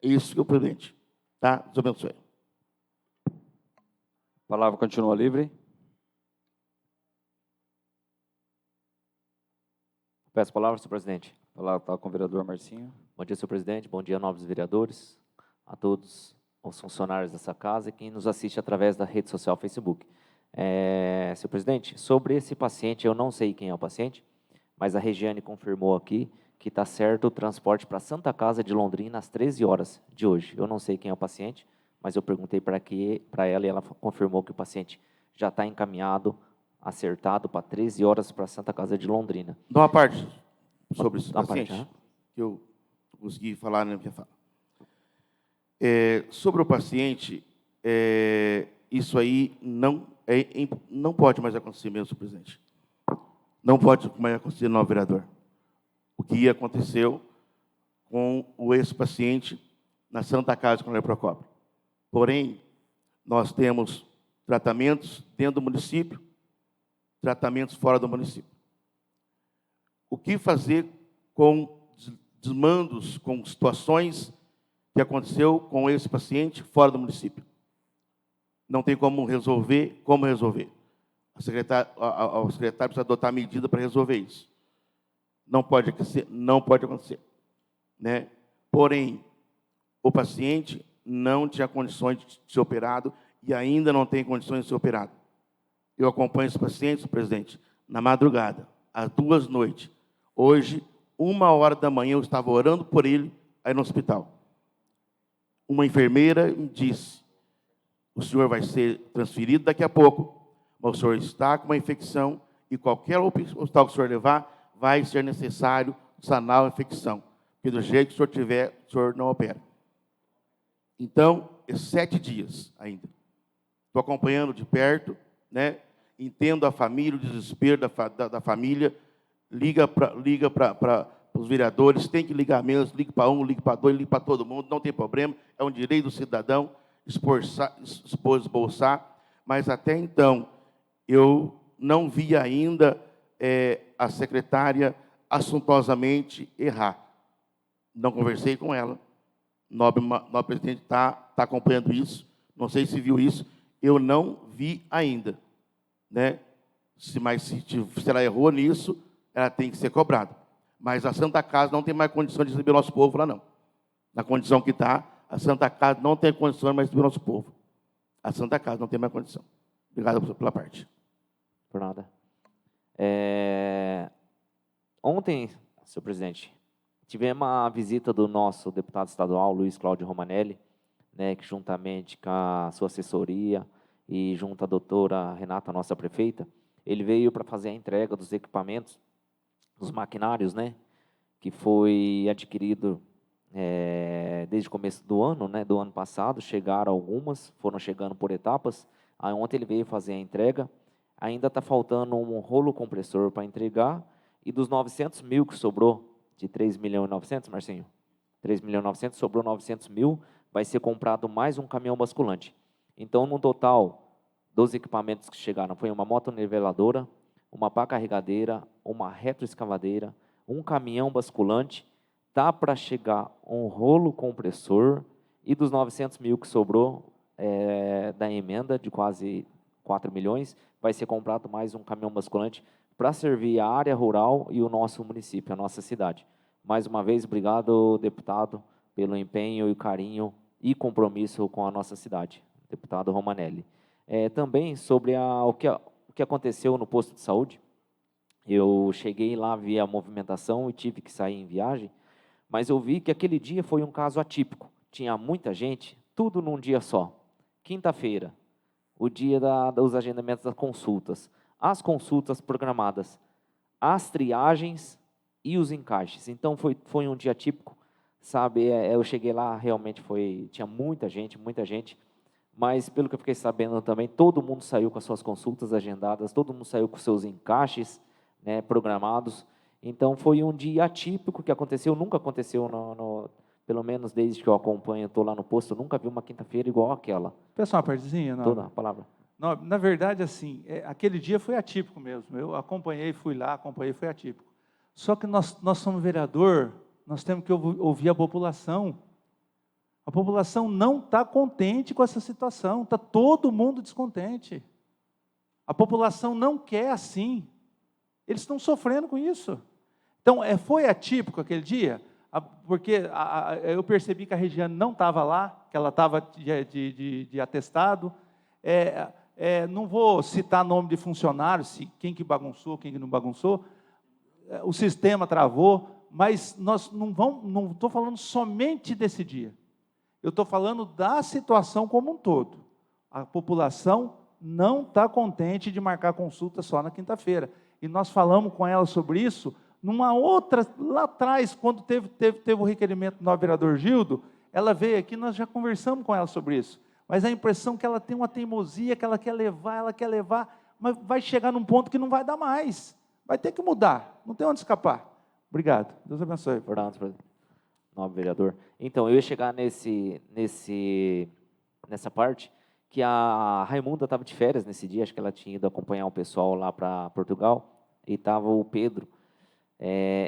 S2: Isso que eu presidente. Tá? Deus abençoe.
S1: A palavra continua livre.
S6: Peço a palavra, senhor presidente.
S1: A palavra está com o vereador Marcinho.
S6: Bom dia, senhor presidente. Bom dia, nobres vereadores, a todos os funcionários dessa casa e quem nos assiste através da rede social Facebook. Senhor presidente, sobre esse paciente, eu não sei quem é o paciente, mas a Regiane confirmou aqui que está certo o transporte para a Santa Casa de Londrina às 13 horas de hoje. Eu não sei quem é o paciente, mas eu perguntei para ela e ela confirmou que o paciente já está encaminhado, acertado para 13 horas para a Santa Casa de Londrina.
S2: Dá uma parte sobre esse paciente,
S6: parte,
S2: que eu consegui falar na minha fala. Sobre o paciente, isso aí não pode mais acontecer mesmo, senhor presidente. Não pode mais acontecer, não, vereador. O que aconteceu com o ex-paciente na Santa Casa de Coronel Procópio. Porém, nós temos tratamentos dentro do município, tratamentos fora do município. O que fazer com desmandos com situações que aconteceu com esse paciente fora do município. Não tem como resolver, O secretário precisa adotar medida para resolver isso. Não pode acontecer, né? Porém, o paciente não tinha condições de ser operado e ainda não tem condições de ser operado. Eu acompanho esse paciente, senhor presidente, na madrugada, às 2h. Hoje, 1h eu estava orando por ele aí no hospital. Uma enfermeira me disse: o senhor vai ser transferido daqui a pouco, mas o senhor está com uma infecção e qualquer hospital que o senhor levar, vai ser necessário sanar a infecção. Porque do jeito que o senhor tiver, o senhor não opera. Então, 7 dias ainda. Estou acompanhando de perto, né? Entendo a família, o desespero da família. Liga para os vereadores, tem que ligar mesmo, liga para um, liga para dois, liga para todo mundo, não tem problema, é um direito do cidadão esboçar, mas até então eu não vi ainda a secretária assuntosamente errar. Não conversei com ela. Nobre presidente está acompanhando isso, não sei se viu isso, eu não vi ainda, né? Se ela errou nisso, ela tem que ser cobrada. Mas a Santa Casa não tem mais condição de receber o nosso povo lá, não. Na condição que está, a Santa Casa não tem condição mais de receber o nosso povo. A Santa Casa não tem mais condição. Obrigado pela parte.
S6: Por nada. Ontem, senhor presidente, tivemos a visita do nosso deputado estadual, Luiz Cláudio Romanelli, né, que juntamente com a sua assessoria e junto à doutora Renata, nossa prefeita, ele veio para fazer a entrega dos equipamentos, dos maquinários, né, que foi adquirido desde o começo do ano, né, do ano passado. Chegaram algumas, foram chegando por etapas. Aí ontem ele veio fazer a entrega. Ainda está faltando um rolo compressor para entregar, e dos 900 mil que sobrou, de 3.900.000, Marcinho? 3.900.000, sobrou 900 mil, vai ser comprado mais um caminhão basculante. Então, no total dos equipamentos que chegaram, foi uma motoniveladora, uma pá carregadeira, uma retroescavadeira, um caminhão basculante, tá para chegar um rolo compressor, e dos 900 mil que sobrou da emenda, de quase 4 milhões, vai ser comprado mais um caminhão basculante para servir a área rural e o nosso município, a nossa cidade. Mais uma vez, obrigado, deputado, pelo empenho e carinho e compromisso com a nossa cidade, deputado Romanelli. Também sobre o que aconteceu no posto de saúde, eu cheguei lá, vi a movimentação e tive que sair em viagem, mas eu vi que aquele dia foi um caso atípico. Tinha muita gente, tudo num dia só. Quinta-feira, o dia dos agendamentos das consultas, as consultas programadas, as triagens e os encaixes. Então, foi um dia típico, sabe? Eu cheguei lá, realmente tinha muita gente, mas pelo que eu fiquei sabendo também, todo mundo saiu com as suas consultas agendadas, todo mundo saiu com seus encaixes, né, programados. Então, foi um dia atípico que aconteceu, nunca aconteceu, pelo menos desde que eu acompanho, estou lá no posto, eu nunca vi uma quinta-feira igual aquela.
S4: Peço uma partezinha, não?
S6: Toda a palavra.
S4: Não, na verdade, assim, aquele dia foi atípico mesmo. Eu fui lá, foi atípico. Só que nós somos vereador, nós temos que ouvir a população. A população não está contente com essa situação, está todo mundo descontente. A população não quer assim. Eles estão sofrendo com isso. Então, foi atípico aquele dia, porque eu percebi que a Regiane não estava lá, que ela estava de atestado. Não vou citar nome de funcionários, quem que bagunçou, quem que não bagunçou. O sistema travou, mas nós não estou falando somente desse dia. Eu estou falando da situação como um todo. A população não está contente de marcar consulta só na quinta-feira. E nós falamos com ela sobre isso numa outra, lá atrás, quando teve o requerimento do novo vereador Gildo, ela veio aqui, nós já conversamos com ela sobre isso. Mas a impressão é que ela tem uma teimosia, que ela quer levar, mas vai chegar num ponto que não vai dar mais. Vai ter que mudar, não tem onde escapar. Obrigado, Deus abençoe.
S6: Obrigado, nobre vereador. Então, eu ia chegar nessa parte, que a Raimunda estava de férias nesse dia, acho que ela tinha ido acompanhar o pessoal lá para Portugal, e estava o Pedro.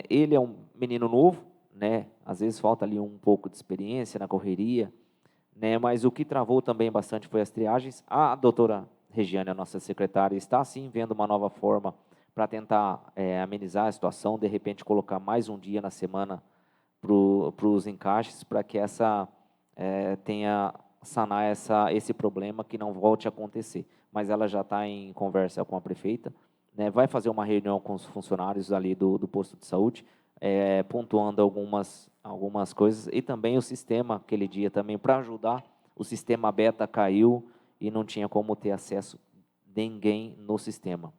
S6: Ele é um menino novo, né? Às vezes falta ali um pouco de experiência na correria, né? Mas o que travou também bastante foi as triagens. A doutora Regiane, a nossa secretária, está sim vendo uma nova forma para tentar amenizar a situação, de repente colocar mais um dia na semana para os encaixes, para que tenha sanar esse problema, que não volte a acontecer. Mas ela já está em conversa com a prefeita, né? Vai fazer uma reunião com os funcionários ali do posto de saúde, pontuando algumas coisas, e também o sistema, aquele dia também, para ajudar, o sistema beta caiu e não tinha como ter acesso ninguém no sistema.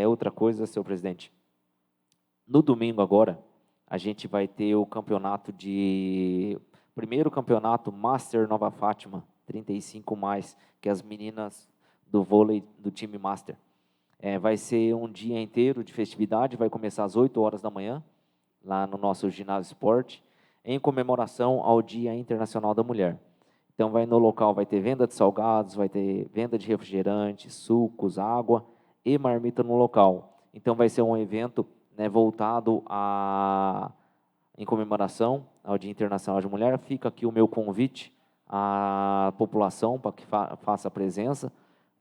S6: Outra coisa, senhor presidente, no domingo agora, a gente vai ter o primeiro campeonato Master Nova Fátima, 35+, que as meninas do vôlei do time Master. Vai ser um dia inteiro de festividade, vai começar às 8 horas da manhã, lá no nosso ginásio esporte, em comemoração ao Dia Internacional da Mulher. Então, no local vai ter venda de salgados, vai ter venda de refrigerantes, sucos, água e marmita no local. Então, vai ser um evento, né, voltado em comemoração ao Dia Internacional da Mulher. Fica aqui o meu convite à população para que faça a presença,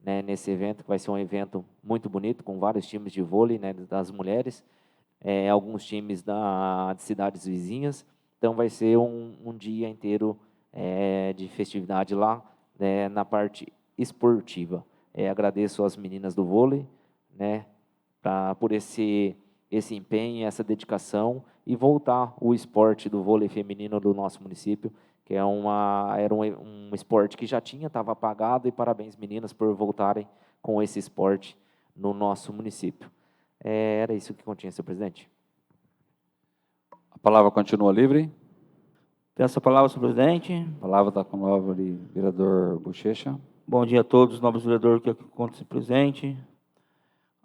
S6: né, nesse evento, que vai ser um evento muito bonito, com vários times de vôlei, né, das mulheres, alguns times de cidades vizinhas. Então, vai ser um dia inteiro de festividade lá, né, na parte esportiva. Agradeço às meninas do vôlei, né, por esse empenho, essa dedicação, e voltar o esporte do vôlei feminino do nosso município, que era um esporte que já estava apagado, e parabéns, meninas, por voltarem com esse esporte no nosso município. Era isso que continha, senhor presidente.
S1: A palavra continua livre.
S7: Peço a palavra, senhor presidente.
S1: A palavra está com o nobre vereador Bochecha.
S7: Bom dia a todos, nobres vereadores que aqui encontram-se presente,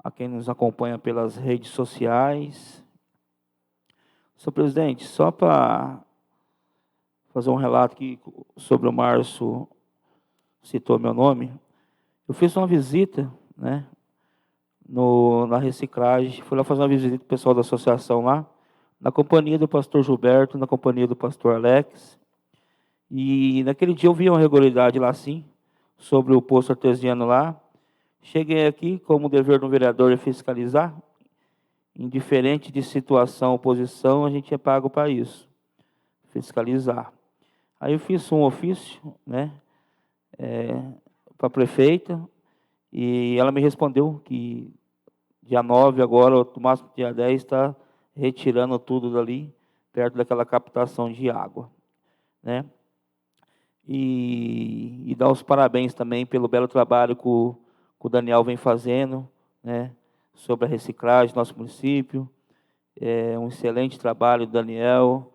S7: a quem nos acompanha pelas redes sociais. Senhor presidente, só para fazer um relato aqui sobre o Márcio, citou meu nome. Eu fiz uma visita, né, na reciclagem, fui lá fazer uma visita com o pessoal da associação lá, na companhia do pastor Gilberto, na companhia do pastor Alex, e naquele dia eu vi uma regularidade lá sim, sobre o poço artesiano lá. Cheguei aqui, como dever do vereador é fiscalizar, indiferente de situação ou posição, a gente é pago para isso, fiscalizar. Aí eu fiz um ofício, né, para a prefeita, e ela me respondeu que dia 9 agora, no máximo dia 10, está retirando tudo dali, perto daquela captação de água, né? E dar os parabéns também pelo belo trabalho que o Daniel vem fazendo, né, sobre a reciclagem do nosso município. É um excelente trabalho do Daniel,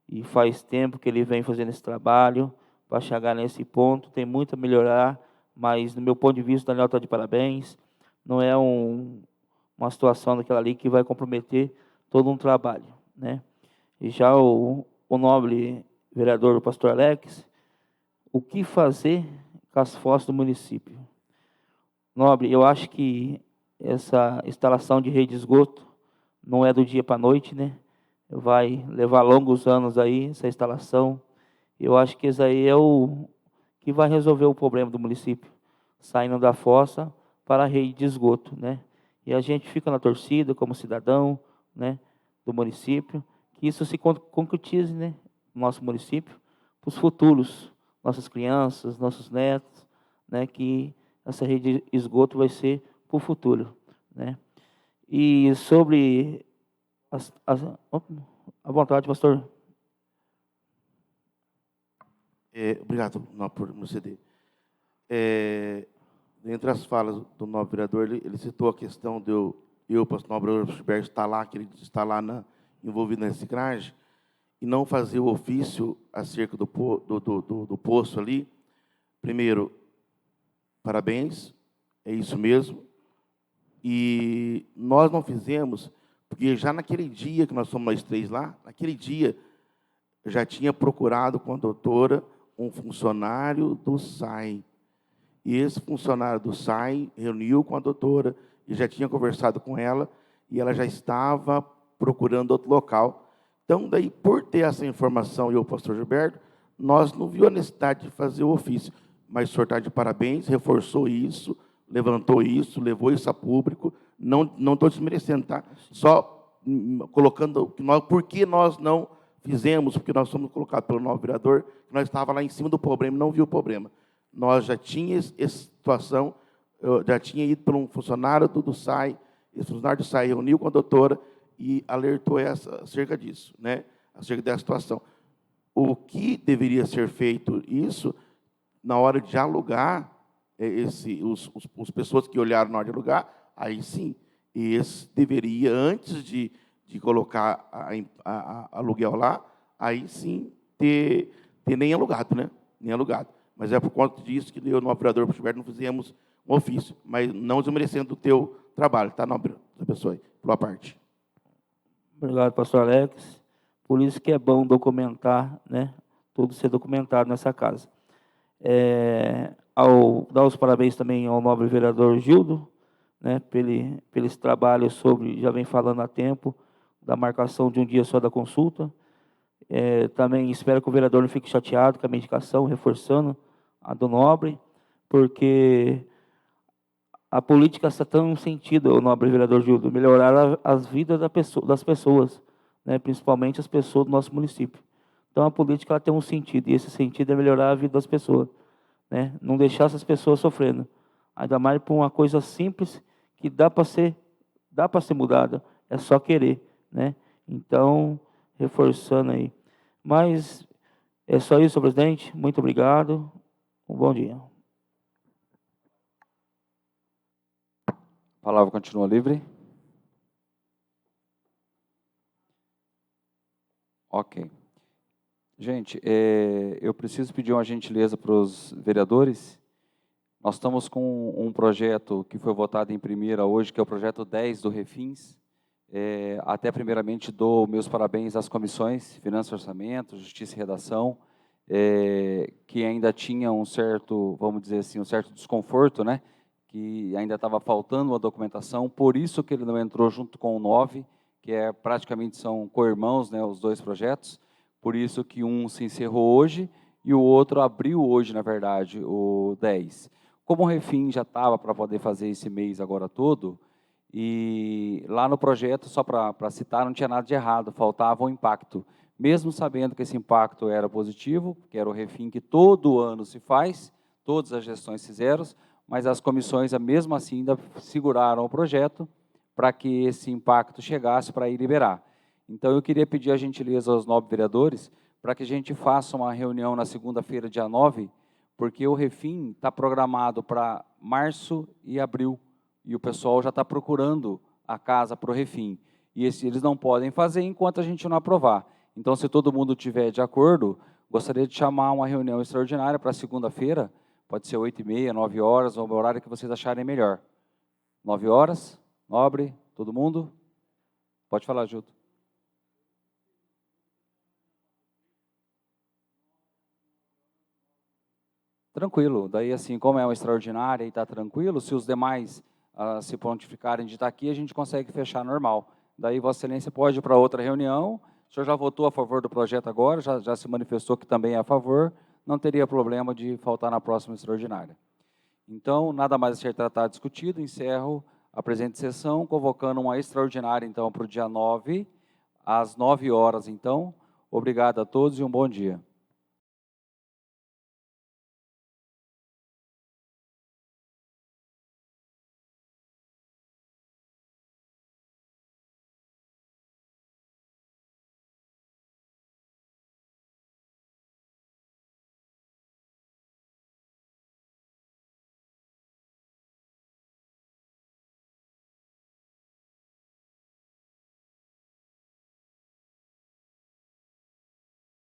S7: e faz tempo que ele vem fazendo esse trabalho para chegar nesse ponto. Tem muito a melhorar, mas, no meu ponto de vista, o Daniel está de parabéns. Não é uma situação daquela ali que vai comprometer todo um trabalho, né? E já o nobre vereador, o pastor Alex, o que fazer com as fossas do município? Nobre, eu acho que essa instalação de rede de esgoto não é do dia para a noite, né? Vai levar longos anos aí, essa instalação. Eu acho que isso aí é o que vai resolver o problema do município, saindo da fossa para a rede de esgoto, né? E a gente fica na torcida, como cidadão, né, do município, que isso se concretize, né, no nosso município, para os futuros, nossas crianças, nossos netos, né, que essa rede de esgoto vai ser para o futuro, né? E sobre à vontade, pastor.
S2: Obrigado por me ceder. Entre as falas do nobre vereador, ele citou a questão de o pastor nobre Gilberto estar lá, que ele está lá envolvido na reciclagem, e não fazer o ofício acerca do poço ali. Primeiro, parabéns, é isso mesmo. E nós não fizemos, porque já naquele dia que nós fomos nós três lá, naquele dia, eu já tinha procurado com a doutora um funcionário do SAI. E esse funcionário do SAI reuniu com a doutora, e já tinha conversado com ela, e ela já estava procurando outro local. Então, daí, por ter essa informação, eu, o pastor Gilberto, nós não viu a necessidade de fazer o ofício, mas o senhor está de parabéns, reforçou isso, levantou isso, levou isso a público, não estou desmerecendo, tá? Só colocando por que nós não fizemos, porque nós fomos colocados pelo novo vereador, que nós estávamos lá em cima do problema e não viu o problema. Nós já tínhamos essa situação, eu já tinha ido para um funcionário do SAI, esse funcionário do SAI reuniu com a doutora e alertou acerca disso, né? Acerca dessa situação. O que deveria ser feito isso, na hora de alugar, os pessoas que olharam na hora de alugar, aí sim, esse deveria, antes de colocar aluguel lá, aí sim ter nem alugado, né? Nem alugado. Mas é por conta disso que eu, no operador por Gilberto, não fizemos um ofício, mas não desmerecendo o teu trabalho, tá, nobre? Deus abençoe, pela parte.
S7: Obrigado, pastor Alex. Por isso que é bom documentar, né? Tudo ser documentado nessa casa. Ao dar os parabéns também ao nobre vereador Gildo, né? Pelo esse trabalho sobre, já vem falando há tempo, da marcação de um dia só da consulta. Também espero que o vereador não fique chateado com a medicação, reforçando a do nobre, porque a política está tão sentido, o nobre vereador Gildo, melhorar as vidas das pessoas, né, principalmente as pessoas do nosso município. Então, a política ela tem um sentido, e esse sentido é melhorar a vida das pessoas, né, não deixar essas pessoas sofrendo. Ainda mais por uma coisa simples que dá para ser mudada, é só querer, né? Então, reforçando aí. Mas é só isso, presidente. Muito obrigado. Um bom dia.
S1: A palavra continua livre. Ok. Gente, eu preciso pedir uma gentileza para os vereadores. Nós estamos com um projeto que foi votado em primeira hoje, que é o projeto 10 do Refins. Até primeiramente dou meus parabéns às comissões Finanças e Orçamento, Justiça e Redação, que ainda tinha um certo, vamos dizer assim, um certo desconforto, né? Que ainda estava faltando uma documentação, por isso que ele não entrou junto com o 9, que praticamente são co-irmãos, né, os dois projetos, por isso que um se encerrou hoje e o outro abriu hoje, na verdade, o 10. Como o Refim já estava para poder fazer esse mês agora todo, e lá no projeto, só para citar, não tinha nada de errado, faltava um impacto. Mesmo sabendo que esse impacto era positivo, que era o Refim que todo ano se faz, todas as gestões fizeram, mas as comissões, mesmo assim, ainda seguraram o projeto para que esse impacto chegasse para ir liberar. Então, eu queria pedir a gentileza aos nobres vereadores para que a gente faça uma reunião na segunda-feira, dia 9, porque o Refim está programado para março e abril, e o pessoal já está procurando a casa para o Refim. E eles não podem fazer enquanto a gente não aprovar. Então, se todo mundo estiver de acordo, gostaria de chamar uma reunião extraordinária para segunda-feira, pode ser 8h30, 9 horas, ou o horário que vocês acharem melhor. 9 horas, nobre, todo mundo? Pode falar, Gildo. Tranquilo, daí assim, como é uma extraordinária e está tranquilo, se os demais se prontificarem de estar aqui, a gente consegue fechar normal. Daí Vossa Excelência pode ir para outra reunião, o senhor já votou a favor do projeto agora, já se manifestou que também é a favor, não teria problema de faltar na próxima extraordinária. Então, nada mais a ser tratado, discutido, encerro a presente sessão, convocando uma extraordinária, então, para o dia 9, às 9 horas, então. Obrigado a todos e um bom dia.